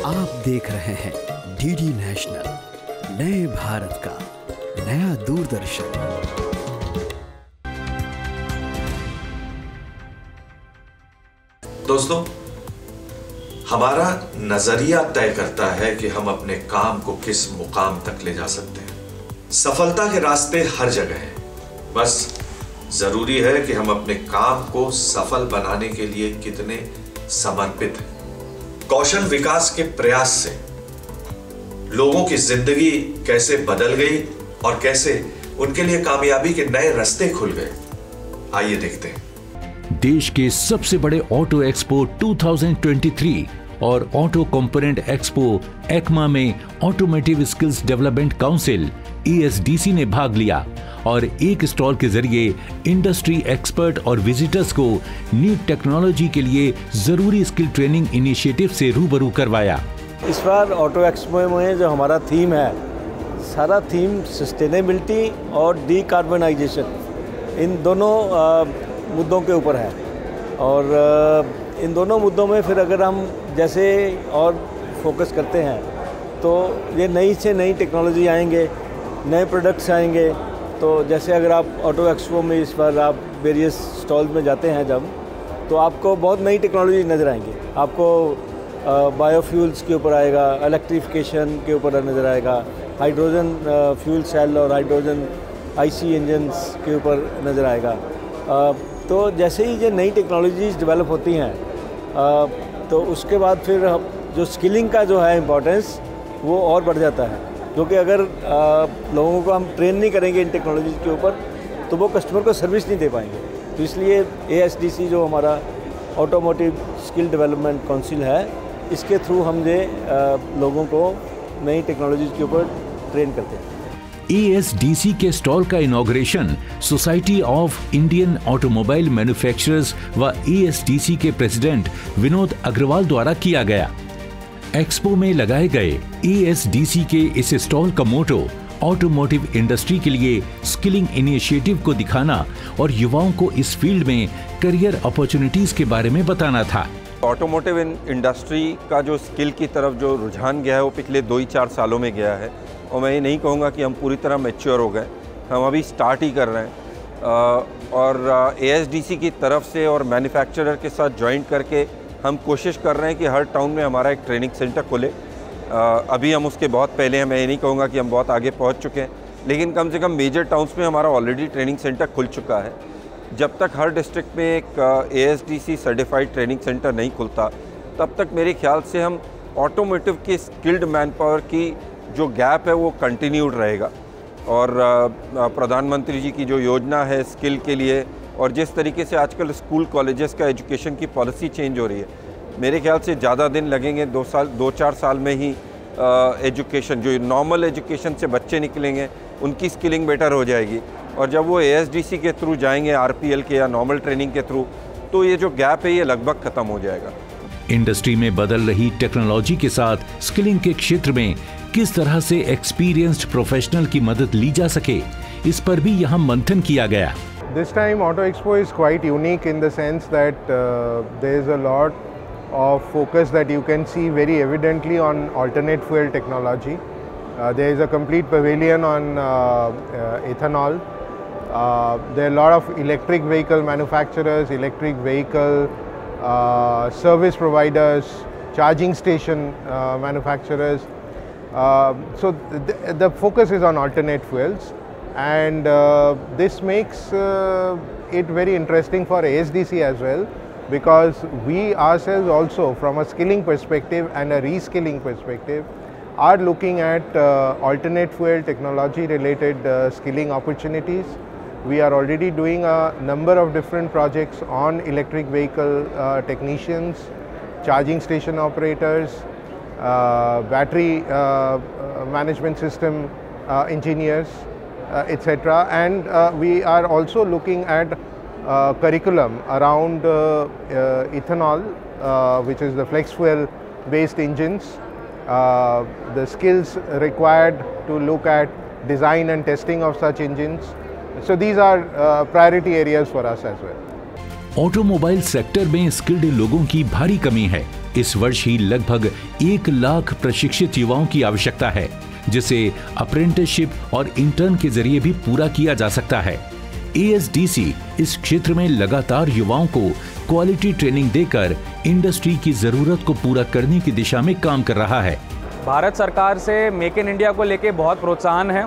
आप देख रहे हैं डीडी नेशनल, नए भारत का नया दूरदर्शन। दोस्तों, हमारा नजरिया तय करता है कि हम अपने काम को किस मुकाम तक ले जा सकते हैं। सफलता के रास्ते हर जगह हैं, बस जरूरी है कि हम अपने काम को सफल बनाने के लिए कितने समर्पित हैं। कौशल विकास के प्रयास से लोगों की जिंदगी कैसे बदल गई और कैसे उनके लिए कामयाबी के नए रास्ते खुल गए, आइए देखते हैं। देश के सबसे बड़े ऑटो एक्सपो 2023 और ऑटो कंपोनेंट एक्सपो एक्मा में automotive skills development council ESDC ने भाग लिया और एक स्टॉल के जरिए इंडस्ट्री एक्सपर्ट और विजिटर्स को न्यू टेक्नोलॉजी के लिए जरूरी स्किल ट्रेनिंग इनिशिएटिव से रूबरू करवाया। इस बार ऑटो एक्सपो में जो हमारा थीम है, सारा थीम सस्टेनेबिलिटी और डीकार्बनाइजेशन, इन दोनों मुद्दों के ऊपर है। और इन दोनों मुद्दों में फिर अगर हम जैसे और फोकस करते हैं तो ये नई से नई टेक्नोलॉजी आएंगे, नए प्रोडक्ट्स आएंगे। तो जैसे अगर आप ऑटो एक्सपो में इस बार आप वेरियस स्टॉल्स में जाते हैं जब, तो आपको बहुत नई टेक्नोलॉजी नज़र आएंगी। आपको बायोफ्यूल्स के ऊपर आएगा, इलेक्ट्रिफिकेशन के ऊपर नज़र आएगा, हाइड्रोजन फ्यूल सेल और हाइड्रोजन IC इंजन्स के ऊपर नज़र आएगा। तो जैसे ही ये नई टेक्नोलॉजीज़ डेवलप होती हैं तो उसके बाद फिर जो स्किलिंग का जो है इम्पोर्टेंस वो और बढ़ जाता है, क्योंकि अगर लोगों को हम ट्रेन नहीं करेंगे इन टेक्नोलॉजीज़ के ऊपर तो वो कस्टमर को सर्विस नहीं दे पाएंगे। तो इसलिए ASDC जो हमारा ऑटोमोटिव स्किल डेवलपमेंट काउंसिल है, इसके थ्रू हम ये लोगों को नई टेक्नोलॉजीज़ के ऊपर ट्रेन करते हैं। ASDC के स्टॉल का inauguration society of Indian automobile manufacturers व ASDC के प्रेसिडेंट विनोद अग्रवाल द्वारा किया गया। एक्सपो में लगाए गए ASDC के इस स्टॉल का मोटो ऑटोमोटिव इंडस्ट्री के लिए स्किलिंग इनिशिएटिव को दिखाना और युवाओं को इस फील्ड में करियर अपॉर्चुनिटीज के बारे में बताना था। ऑटोमोटिव इंडस्ट्री का जो स्किल की तरफ जो रुझान गया है वो पिछले 2-4 सालों में गया है, और मैं ये नहीं कहूँगा कि हम पूरी तरह मैच्योर हो गए, हम अभी स्टार्ट ही कर रहे हैं। और ASDC की तरफ से और मैन्युफैक्चरर के साथ जॉइंट करके हम कोशिश कर रहे हैं कि हर टाउन में हमारा एक ट्रेनिंग सेंटर खुले। अभी हम उसके बहुत पहले हैं, मैं ये नहीं कहूँगा कि हम बहुत आगे पहुँच चुके हैं, लेकिन कम से कम मेजर टाउन्स में हमारा ऑलरेडी ट्रेनिंग सेंटर खुल चुका है। जब तक हर डिस्ट्रिक्ट में एक ASDC सर्टिफाइड ट्रेनिंग सेंटर नहीं खुलता, तब तक मेरे ख्याल से हम ऑटोमोटिव की स्किल्ड मैन पावर की जो गैप है वो कंटिन्यूड रहेगा। और प्रधानमंत्री जी की जो योजना है स्किल के लिए, और जिस तरीके से आजकल स्कूल कॉलेजेस का एजुकेशन की पॉलिसी चेंज हो रही है, मेरे ख्याल से ज़्यादा दिन लगेंगे, 2-4 साल में ही एजुकेशन, जो नॉर्मल एजुकेशन से बच्चे निकलेंगे उनकी स्किलिंग बेटर हो जाएगी। और जब वो ASDC के थ्रू जाएंगे, RPL के या नॉर्मल ट्रेनिंग के थ्रू, तो ये जो गैप है ये लगभग ख़त्म हो जाएगा। इंडस्ट्री में बदल रही टेक्नोलॉजी के साथ स्किलिंग के क्षेत्र में किस तरह से एक्सपीरियंस्ड प्रोफेशनल की मदद ली जा सके, इस पर भी यहाँ मंथन किया गया। This time Auto Expo is quite unique in the sense that there is a lot of focus that you can see very evidently on alternate fuel technology. There is a complete pavilion on ethanol. There are a lot of electric vehicle manufacturers, electric vehicle service providers, charging station manufacturers. So the focus is on alternate fuels. And this makes it very interesting for ASDC as well, because we ourselves also, from a skilling perspective and a reskilling perspective, are looking at alternate fuel technology related skilling opportunities. We are already doing a number of different projects on electric vehicle technicians, charging station operators, battery management system engineers, etc. And we are also looking at curriculum around ethanol, which is the flex fuel based engines, the skills required to look at design and testing of such engines. So these are priority areas for us as well. Automobile sector में skilled लोगों की भारी कमी है। इस वर्ष ही लगभग 1 लाख प्रशिक्षित युवाओं की आवश्यकता है, जिसे अप्रेंटिसशिप और इंटर्न के जरिए भी पूरा किया जा सकता है। ASDC इस क्षेत्र में लगातार युवाओं को क्वालिटी ट्रेनिंग देकर इंडस्ट्री की जरूरत को पूरा करने की दिशा में काम कर रहा है। भारत सरकार से मेक इन इंडिया को लेके बहुत प्रोत्साहन है।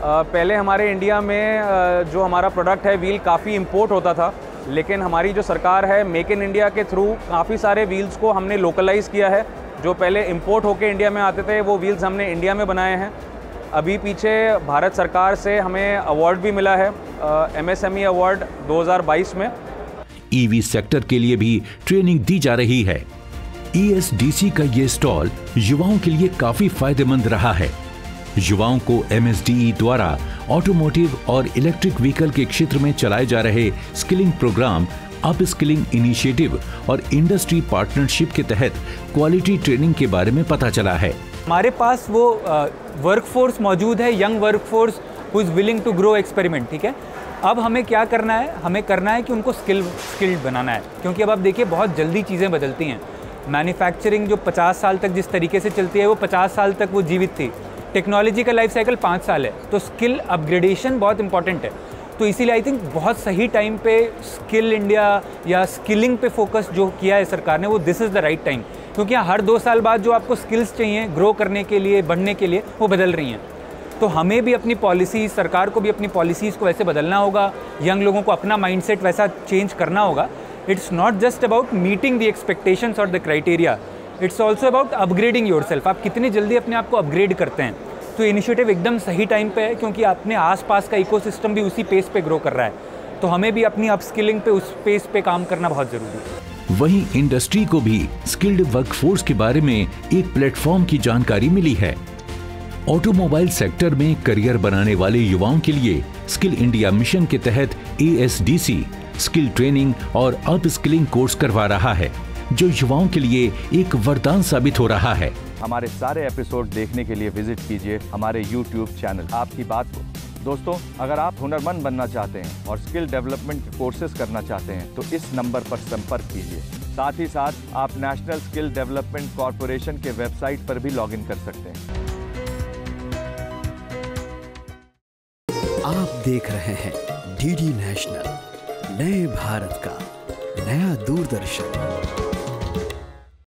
पहले हमारे इंडिया में जो हमारा प्रोडक्ट है व्हील काफ़ी इंपोर्ट होता था, लेकिन हमारी जो सरकार है मेक इन इंडिया के थ्रू काफ़ी सारे व्हील्स को हमने लोकलाइज किया है। जो पहले इंपोर्ट होके इंडिया में आते थे वो व्हील्स हमने इंडिया में बनाए हैं। अभी पीछे भारत सरकार से हमें अवार्ड भी मिला है, MSME अवार्ड 2022 में। EV सेक्टर के लिए भी ट्रेनिंग दी जा रही है। ASDC का ये स्टॉल युवाओं के लिए काफी फायदेमंद रहा है। युवाओं को MSDE द्वारा ऑटोमोटिव और इलेक्ट्रिक व्हीकल के क्षेत्र में चलाए जा रहे skilling program, up skilling initiative और इंडस्ट्री पार्टनरशिप के तहत क्वालिटी ट्रेनिंग के बारे में पता चला है। हमारे पास वो वर्कफोर्स मौजूद है, young workforce who is willing to grow experiment. ठीक है, अब हमें क्या करना है? हमें करना है कि उनको स्किल्ड बनाना है, क्योंकि अब आप देखिए बहुत जल्दी चीज़ें बदलती हैं। मैन्युफैक्चरिंग जो 50 साल तक जिस तरीके से चलती है वो 50 साल तक वो जीवित थी। टेक्नोलॉजी का लाइफ साइकिल 5 साल है, तो स्किल अपग्रेडेशन बहुत इंपॉर्टेंट है। तो इसीलिए आई थिंक बहुत सही टाइम पे स्किल इंडिया या स्किलिंग पे फोकस जो किया है सरकार ने, वो this is the right time, क्योंकि हर 2 साल बाद जो आपको स्किल्स चाहिए ग्रो करने के लिए, बढ़ने के लिए, वो बदल रही हैं। तो हमें भी अपनी पॉलिसीज़, सरकार को भी अपनी पॉलिसीज़ को वैसे बदलना होगा, यंग लोगों को अपना माइंडसेट वैसा चेंज करना होगा। It's not just about meeting the expectations और the criteria, it's also about upgrading yourself. आप कितनी जल्दी अपने आप को अपग्रेड करते हैं। तो इनिशिएटिव एकदम सही टाइम पे है, क्योंकि अपने आसपास का इकोसिस्टम भी उसी पेस पे ग्रो कर रहा है। तो हमें भी अपनी अपस्किलिंग पे, उस पेस पे काम करना बहुत ज़रूरी है। वहीं इंडस्ट्री को भी स्किल्ड वर्कफोर्स के बारे में एक प्लेटफॉर्म की जानकारी मिली है। ऑटोमोबाइल सेक्टर में करियर बनाने वाले युवाओं के लिए स्किल इंडिया मिशन के तहत ASDC स्किल ट्रेनिंग और अप स्किलिंग कोर्स करवा रहा है, जो युवाओं के लिए एक वरदान साबित हो रहा है। हमारे सारे एपिसोड देखने के लिए विजिट कीजिए हमारे YouTube चैनल आपकी बात को। दोस्तों, अगर आप हुनरमंद बनना चाहते हैं और स्किल डेवलपमेंट कोर्सेज करना चाहते हैं तो इस नंबर पर संपर्क कीजिए। साथ ही साथ आप नेशनल स्किल डेवलपमेंट कॉर्पोरेशन के वेबसाइट पर भी लॉगिन कर सकते हैं। आप देख रहे हैं DD नेशनल, नए भारत का नया दूरदर्शन।